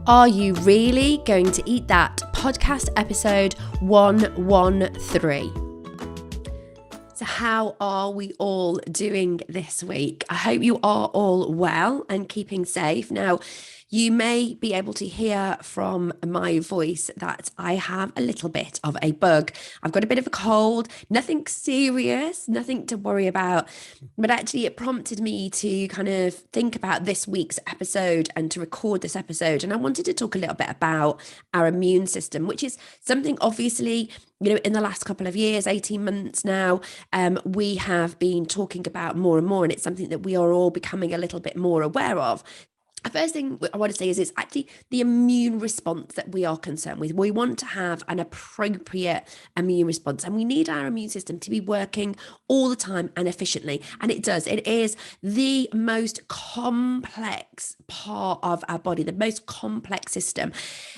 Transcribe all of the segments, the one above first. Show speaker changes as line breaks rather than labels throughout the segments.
Are you really going to eat that? Podcast episode 113. So how are we all doing this week? I hope you are all well and keeping safe. Now, you may be able to hear from my voice that I have a little bit of a bug. I've got a bit of a cold, nothing serious, nothing to worry about. But actually, it prompted me to kind of think about this week's episode and to record this episode. And I wanted to talk a little bit about our immune system, which is something obviously, in the last couple of years, 18 months now, we have been talking about more and more. And it's something that we are all becoming a little bit more aware of. The first thing I want to say is it's actually the immune response that we are concerned with. We want to have an appropriate immune response, and we need our immune system to be working all the time and efficiently. And it does. It is the most complex part of our body, the most complex system.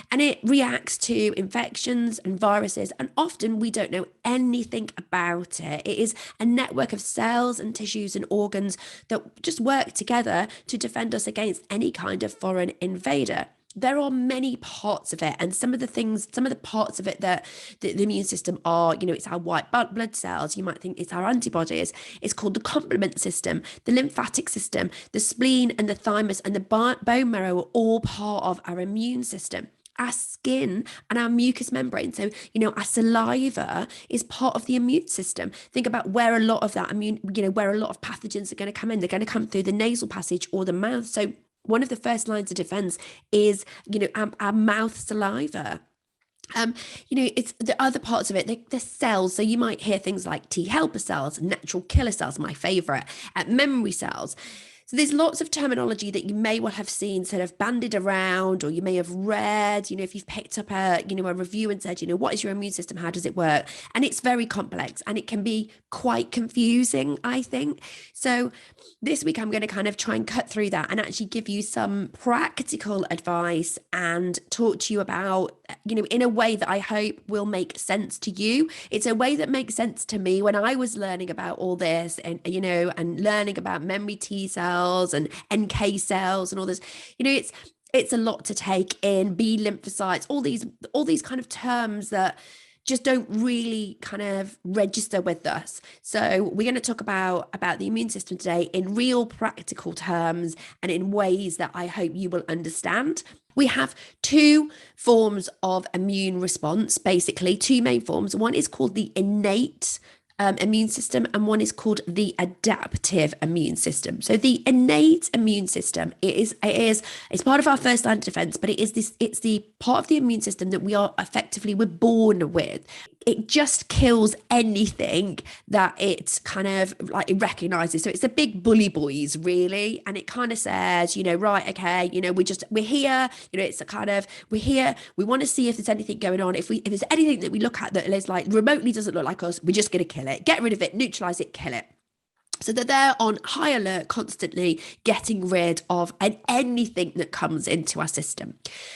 And it reacts to infections and viruses, and often we don't know anything about it. It is a network of cells and tissues and organs that just work together to defend us against any kind of foreign invader. There are many parts of it, and some of the parts of it that the immune system are, it's our white blood cells. You might think it's our antibodies. It's called the complement system, the lymphatic system, the spleen and the thymus and the bone marrow are all part of our immune system. Our skin and our mucous membrane. So, our saliva is part of the immune system. Think about where a lot of that where a lot of pathogens are going to come in. They're going to come through the nasal passage or the mouth. So one of the first lines of defense is, our mouth saliva. It's the other parts of it, the cells. So you might hear things like T helper cells, natural killer cells, my favorite, memory cells. So there's lots of terminology that you may well have seen sort of bandied around, or you may have read, if you've picked up a review and said, what is your immune system? How does it work? And it's very complex and it can be quite confusing, I think. So this week, I'm going to kind of try and cut through that and actually give you some practical advice and talk to you about, in a way that I hope will make sense to you. It's a way that makes sense to me when I was learning about all this and learning about memory T cells and NK cells and all this. It's a lot to take in. B lymphocytes, all these kind of terms that just don't really kind of register with us. So we're going to talk about the immune system today in real practical terms and in ways that I hope you will understand. We have two forms of immune response, basically two main forms. One is called the innate immune system, and one is called the adaptive immune system. So the innate immune system it's part of our first line of defense, but it's the part of the immune system that we're born with. It just kills anything that it kind of like it recognizes. So it's a big bully boys, really, and it kind of says, right, okay, we're here. It's a kind of we're here. We want to see if there's anything going on. If there's anything that we look at that is like remotely doesn't look like us, we're just going to kill it, get rid of it, neutralize it, kill it. So that they're on high alert, constantly getting rid of anything that comes into our system.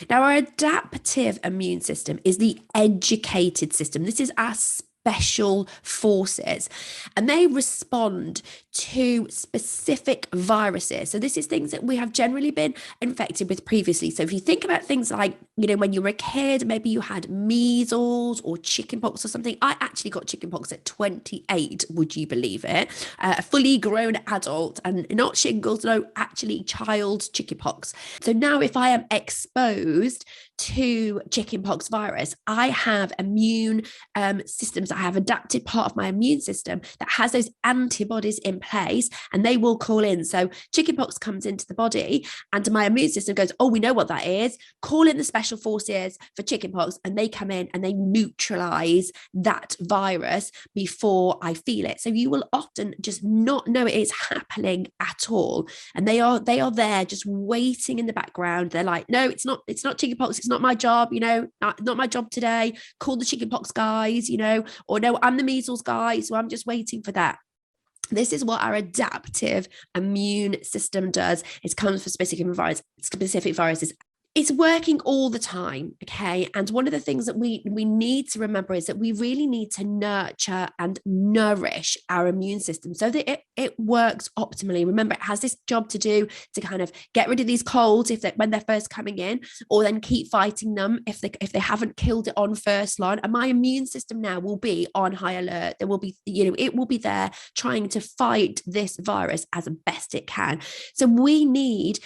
Now, our adaptive immune system is the educated system. This is our special forces, and they respond to specific viruses. So this is things that we have generally been infected with previously. So if you think about things like, when you were a kid, maybe you had measles or chickenpox or something. I actually got chickenpox at 28, would you believe it? A fully grown adult, and not shingles, no, actually child's chickenpox. So now if I am exposed to chickenpox virus, I have immune systems. I have adapted part of my immune system that has those antibodies in place, and they will call in. So chickenpox comes into the body and my immune system goes, oh, we know what that is. Call in the special forces for chickenpox, and they come in and they neutralize that virus before I feel it. So you will often just not know it is happening at all. And they are there just waiting in the background. They're like, no, it's not chickenpox. It's not my job, not my job today. Call the chickenpox guys, or no, I'm the measles guy. So I'm just waiting for that. This is what our adaptive immune system does. It comes for specific viruses. It's working all the time, okay? And one of the things that we need to remember is that we really need to nurture and nourish our immune system so that it works optimally. Remember, it has this job to do to kind of get rid of these colds when they're first coming in, or then keep fighting them if they haven't killed it on first line. And my immune system now will be on high alert. There will be, it will be there trying to fight this virus as best it can. So we need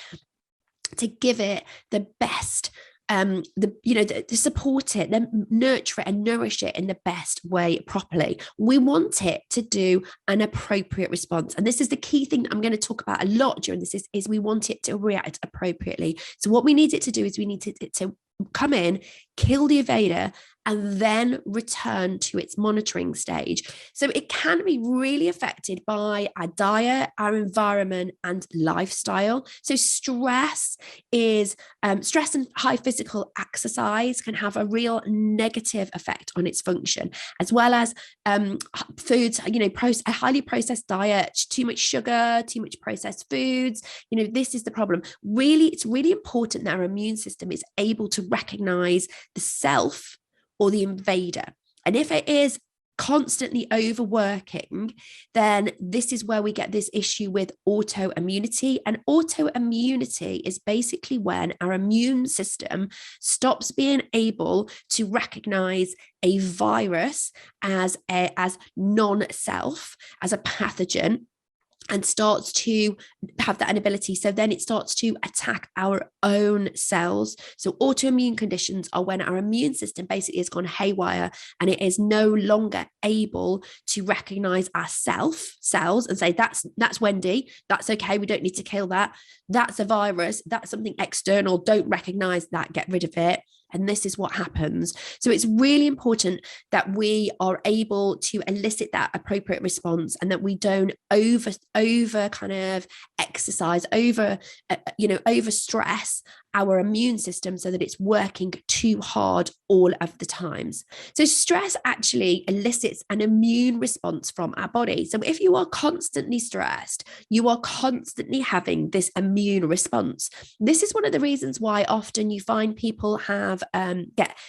to give it the best, to support it, then nurture it and nourish it in the best way properly. We want it to do an appropriate response. And this is the key thing that I'm going to talk about a lot during this is we want it to react appropriately. So what we need it to do is we need it to come in, kill the invader, and then return to its monitoring stage. So it can be really affected by our diet, our environment, and lifestyle. So stress and high physical exercise can have a real negative effect on its function, as well as foods, a highly processed diet, too much sugar, too much processed foods. This is the problem. Really, it's really important that our immune system is able to recognize the self or the invader. And if it is constantly overworking, then this is where we get this issue with autoimmunity. And autoimmunity is basically when our immune system stops being able to recognize a virus as non-self, as a pathogen, and starts to have that inability. So then it starts to attack our own cells. So autoimmune conditions are when our immune system basically has gone haywire and it is no longer able to recognize our cells and say, that's Wendy, that's okay, we don't need to kill that. That's a virus, that's something external, don't recognize that, get rid of it. And this is what happens. So it's really important that we are able to elicit that appropriate response and that we don't over kind of exercise, over stress our immune system so that it's working too hard all of the times. So stress actually elicits an immune response from our body. So if you are constantly stressed, you are constantly having this immune response. This is one of the reasons why often you find people have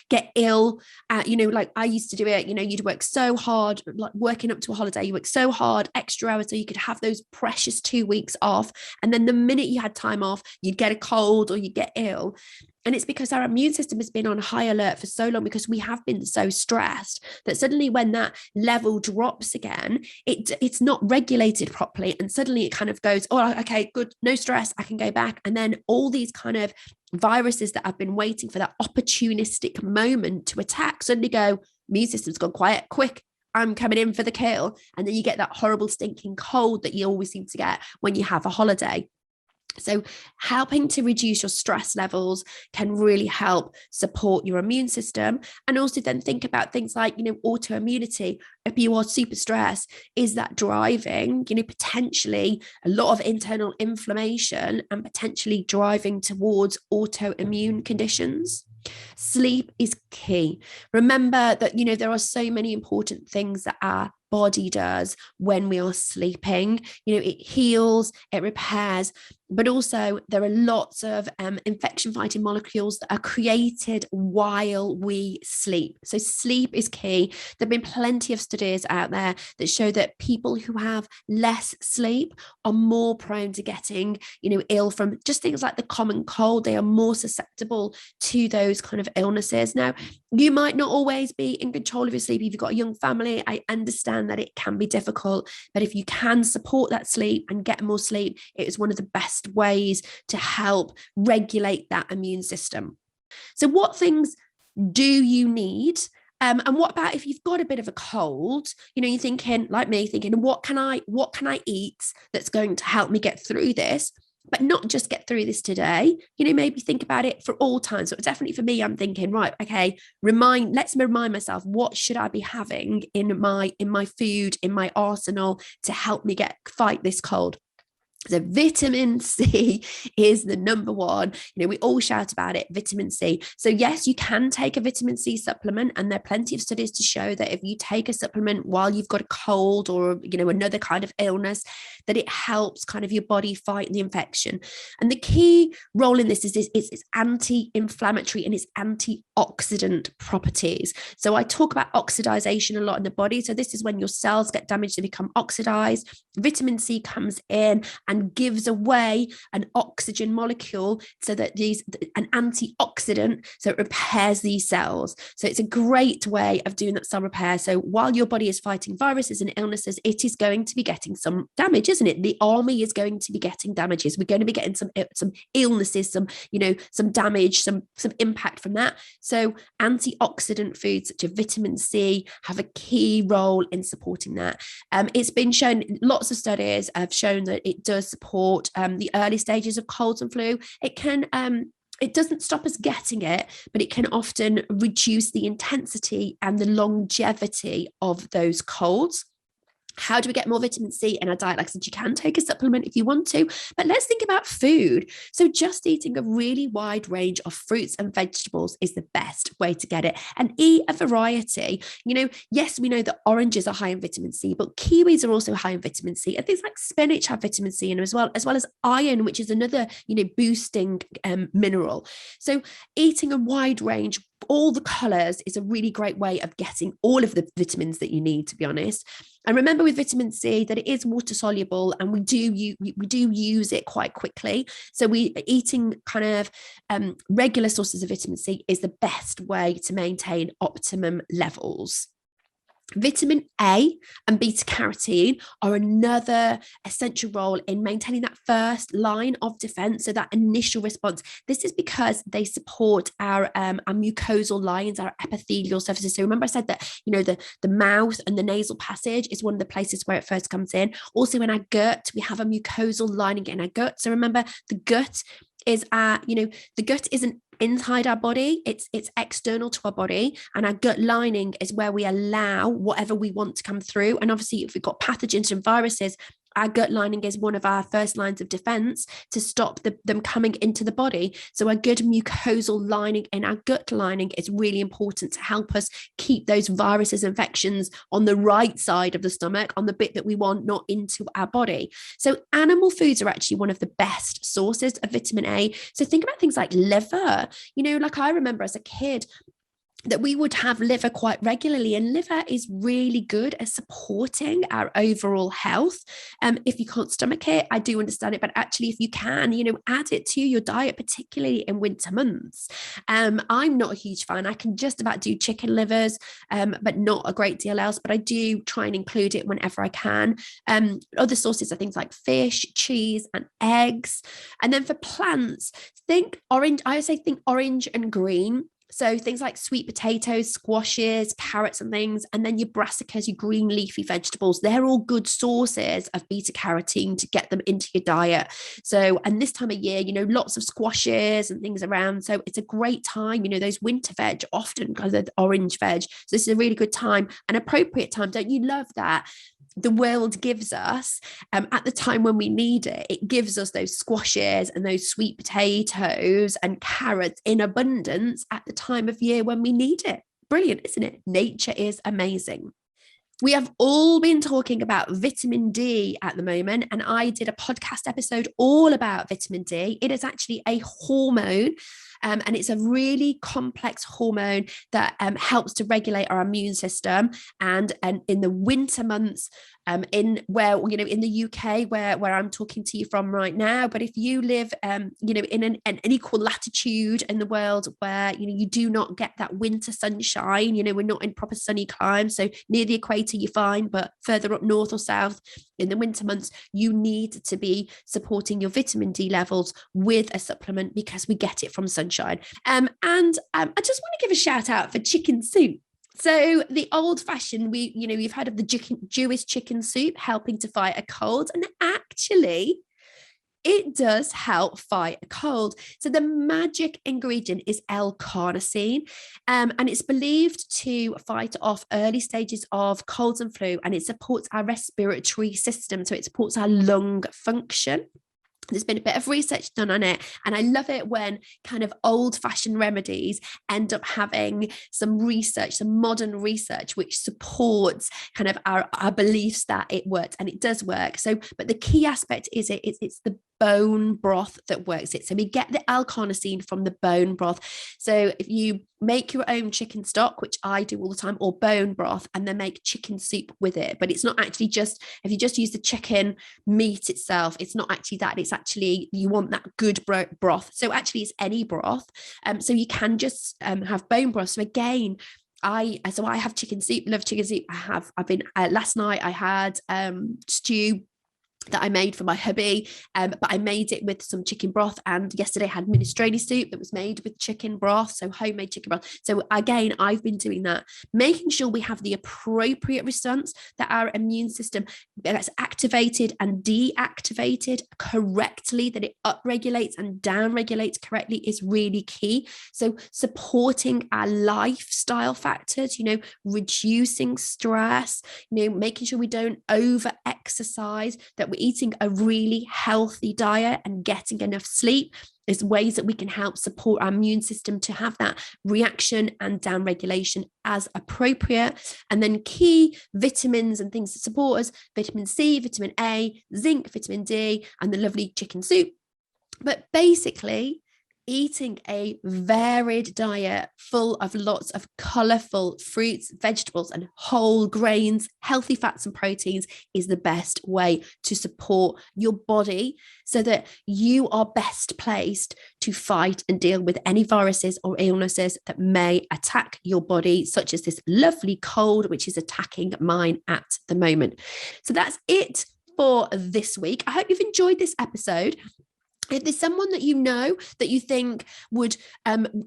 get ill. Like I used to do it. You'd work so hard, like working up to a holiday. You work so hard, extra hours, so you could have those precious 2 weeks off. And then the minute you had time off, you'd get a cold or you'd get ill. And it's because our immune system has been on high alert for so long, because we have been so stressed that suddenly when that level drops again, it's not regulated properly. And suddenly it kind of goes, oh, okay, good, no stress, I can go back. And then all these kind of viruses that have been waiting for that opportunistic moment to attack suddenly go, immune system's gone quiet, quick, I'm coming in for the kill. And then you get that horrible stinking cold that you always seem to get when you have a holiday. So helping to reduce your stress levels can really help support your immune system. And also then think about things like, autoimmunity. If you are super stressed, is that driving, potentially a lot of internal inflammation and potentially driving towards autoimmune conditions? Sleep is key. Remember that, there are so many important things that our body does when we are sleeping. It heals, it repairs, but also there are lots of infection fighting molecules that are created while we sleep. So sleep is key. There have been plenty of studies out there that show that people who have less sleep are more prone to getting, ill from just things like the common cold. They are more susceptible to those kind of illnesses. Now, you might not always be in control of your sleep. If you've got a young family, I understand that it can be difficult, but if you can support that sleep and get more sleep, it is one of the best ways to help regulate that immune system. So what things do you need? And what about if you've got a bit of a cold, you're thinking like me, thinking, what can I eat that's going to help me get through this? But not just get through this today, maybe think about it for all times. So definitely for me, I'm thinking, right, okay, let's remind myself, what should I be having in my food, in my arsenal to help me fight this cold? So vitamin C is the number one. We all shout about it, vitamin C. So yes, you can take a vitamin C supplement, and there are plenty of studies to show that if you take a supplement while you've got a cold or another kind of illness, that it helps kind of your body fight the infection. And the key role in this is it's anti-inflammatory and its antioxidant properties. So I talk about oxidization a lot in the body. So this is when your cells get damaged, they become oxidized. Vitamin C comes in and gives away an oxygen molecule so that an antioxidant, so it repairs these cells. So it's a great way of doing that cell repair. So while your body is fighting viruses and illnesses, it is going to be getting some damage, isn't it? The army is going to be getting damages. We're going to be getting some illnesses, some damage, some impact from that. So antioxidant foods such as vitamin C have a key role in supporting that. It's been shown, lots of studies have shown that it does support the early stages of colds and flu. It doesn't stop us getting it, but it can often reduce the intensity and the longevity of those colds. How do we get more vitamin C in our diet? Like I said, you can take a supplement if you want to, but let's think about food. So just eating a really wide range of fruits and vegetables is the best way to get it, and eat a variety. Yes, we know that oranges are high in vitamin C, but kiwis are also high in vitamin C, and things like spinach have vitamin C in as well as iron, which is another, boosting mineral. So eating a wide range, all the colors, is a really great way of getting all of the vitamins that you need, to be honest. And remember with vitamin C that it is water soluble, and we do use it quite quickly. So eating kind of regular sources of vitamin C is the best way to maintain optimum levels. Vitamin A and beta carotene are another essential role in maintaining that first line of defense, so that initial response. This is because they support our mucosal lines, our epithelial surfaces. So remember I said that, the mouth and the nasal passage is one of the places where it first comes in. Also in our gut, we have a mucosal lining in our gut. So remember, the gut is the gut isn't inside our body, it's external to our body, and our gut lining is where we allow whatever we want to come through. And obviously if we've got pathogens and viruses, our gut lining is one of our first lines of defense to stop them coming into the body. So a good mucosal lining in our gut lining is really important to help us keep those viruses, infections on the right side of the stomach, on the bit that we want, not into our body. So animal foods are actually one of the best sources of vitamin A. So think about things like liver. Like I remember as a kid that we would have liver quite regularly, and liver is really good at supporting our overall health. If you can't stomach it, I do understand it, but actually if you can, add it to your diet, particularly in winter months. I'm not a huge fan. I can just about do chicken livers, but not a great deal else, but I do try and include it whenever I can. Other sources are things like fish, cheese, and eggs. And then for plants, think orange. I would say think orange and green. So things like sweet potatoes, squashes, carrots and things, and then your brassicas, your green leafy vegetables, they're all good sources of beta carotene to get them into your diet. So, and this time of year, lots of squashes and things around. So it's a great time, those winter veg often because of orange veg. So this is a really good time, an appropriate time. Don't you love that? The world gives us at the time when we need it. It gives us those squashes and those sweet potatoes and carrots in abundance at the time of year when we need it. Brilliant, isn't it? Nature is amazing. We have all been talking about vitamin D at the moment, and I did a podcast episode all about vitamin D. It is actually a hormone, and it's a really complex hormone that helps to regulate our immune system. And in the winter months, in the UK where I'm talking to you from right now, but if you live in an equal latitude in the world where you do not get that winter sunshine, we're not in proper sunny climes, so near the equator you're fine, but further up north or south in the winter months you need to be supporting your vitamin D levels with a supplement because we get it from sunshine. I just want to give a shout out for chicken soup. So the old fashioned, we've heard of the Jewish chicken soup helping to fight a cold, and actually it does help fight a cold. So the magic ingredient is L-carnosine, and it's believed to fight off early stages of colds and flu, and it supports our respiratory system. So it supports our lung function. There's been a bit of research done on it, and I love it when kind of old-fashioned remedies end up having some research, some modern research, which supports kind of our beliefs that it works, and it does work. So, but the key aspect is it's the bone broth that works it. So we get the L-carnosine from the bone broth. So if you make your own chicken stock, which I do all the time, or bone broth, and then make chicken soup with it, but it's not actually just, if you just use the chicken meat itself, it's not actually that, it's actually, you want that good broth. So actually it's any broth. So you can just have bone broth. So again, I have chicken soup, love chicken soup. Last night I had stew that I made for my hubby, but I made it with some chicken broth, and yesterday I had minestrone soup that was made with chicken broth, so homemade chicken broth. So again, I've been doing that, making sure we have the appropriate response, that our immune system gets activated and deactivated correctly, that it upregulates and downregulates correctly is really key. So supporting our lifestyle factors, reducing stress, making sure we don't over exercise, that we're eating a really healthy diet and getting enough sleep is ways that we can help support our immune system to have that reaction and down regulation as appropriate. And then key vitamins and things to support us: vitamin C, vitamin A, zinc, vitamin D, and the lovely chicken soup. But basically, eating a varied diet full of lots of colourful fruits, vegetables, and whole grains, healthy fats and proteins is the best way to support your body so that you are best placed to fight and deal with any viruses or illnesses that may attack your body, such as this lovely cold, which is attacking mine at the moment. So that's it for this week. I hope you've enjoyed this episode. If there's someone that that you think would,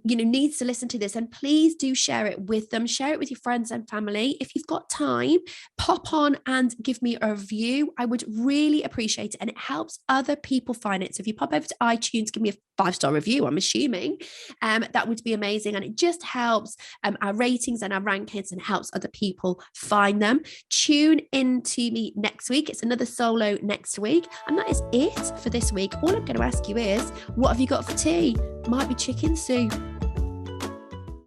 needs to listen to this, and please do share it with them. Share it with your friends and family. If you've got time, pop on and give me a review. I would really appreciate it, and it helps other people find it. So if you pop over to iTunes, give me a 5-star review, I'm assuming, that would be amazing. And it just helps our ratings and our rankings, and helps other people find them. Tune in to me next week. It's another solo next week. And that is it for this week. All I'm going to ask you is, what have you got for tea? Might be chicken soup.